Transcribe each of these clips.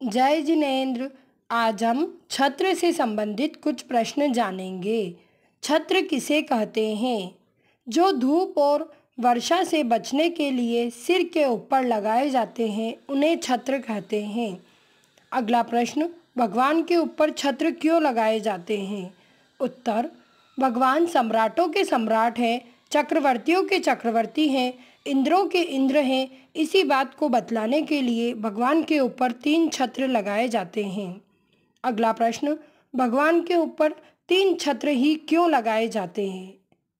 जय जिनेंद्र। आज हम छत्र से संबंधित कुछ प्रश्न जानेंगे। छत्र किसे कहते हैं? जो धूप और वर्षा से बचने के लिए सिर के ऊपर लगाए जाते हैं उन्हें छत्र कहते हैं। अगला प्रश्न, भगवान के ऊपर छत्र क्यों लगाए जाते हैं? उत्तर, भगवान सम्राटों के सम्राट हैं, चक्रवर्तियों के चक्रवर्ती हैं, इंद्रों के इंद्र हैं। इसी बात को बतलाने के लिए भगवान के ऊपर 3 छत्र लगाए जाते हैं। अगला प्रश्न, भगवान के ऊपर 3 छत्र ही क्यों लगाए जाते हैं?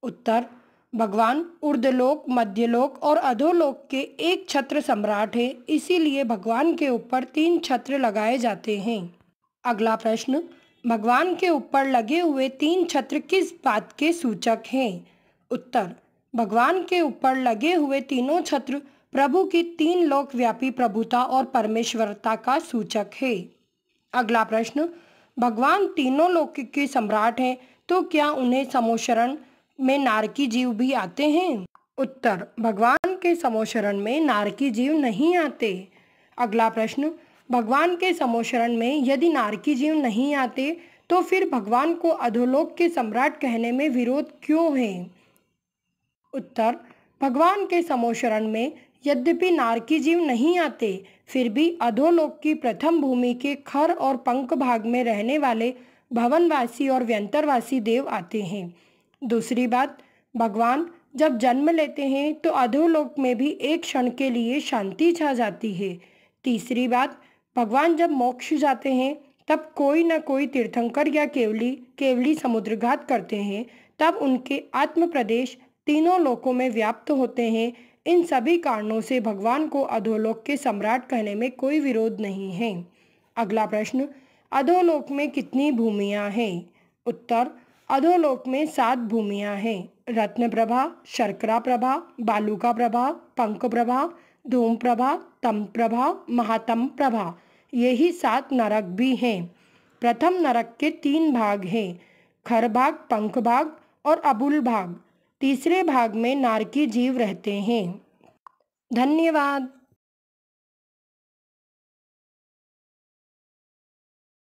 उत्तर, भगवान ऊर्ध्वलोक, मध्यलोक और अधोलोक के एक छत्र सम्राट है, इसीलिए भगवान के ऊपर 3 छत्र लगाए जाते हैं। अगला प्रश्न, भगवान के ऊपर लगे हुए 3 छत्र किस बात के सूचक हैं? उत्तर, भगवान के ऊपर लगे हुए तीनों छत्र प्रभु की 3 लोकव्यापी प्रभुता और परमेश्वरता का सूचक है। अगला प्रश्न, भगवान तीनों लोक के सम्राट हैं, तो क्या उन्हें समोशरण में नारकी जीव भी आते हैं? उत्तर, भगवान के समोशरण में नारकी जीव नहीं आते। अगला प्रश्न, भगवान के समोशरण में यदि नारकी जीव नहीं आते तो फिर भगवान को अधोलोक के सम्राट कहने में विरोध क्यों है? उत्तर, भगवान के समोशरण में यद्यपि नारकी जीव नहीं आते, फिर भी अधोलोक की प्रथम भूमि के खर और पंख भाग में रहने वाले भवनवासी और व्यंतरवासी देव आते हैं। दूसरी बात, भगवान जब जन्म लेते हैं तो अधोलोक में भी एक क्षण के लिए शांति छा जाती है। तीसरी बात, भगवान जब मोक्ष जाते हैं तब कोई न कोई तीर्थंकर या केवली समुद्रघात करते हैं, तब उनके आत्म प्रदेश तीनों लोकों में व्याप्त होते हैं। इन सभी कारणों से भगवान को अधोलोक के सम्राट कहने में कोई विरोध नहीं है। अगला प्रश्न, अधोलोक में कितनी भूमियां हैं? उत्तर, अधोलोक में 7 भूमियां हैं। रत्न प्रभा, शर्करा प्रभा, बालुका प्रभा, पंख प्रभा, धूम प्रभा, तम प्रभा, महातम प्रभा। यही 7 नरक भी हैं। प्रथम नरक के 3 भाग हैं, खर भाग, पंख भाग और अबुल भाग। तीसरे भाग में नारकी जीव रहते हैं। धन्यवाद।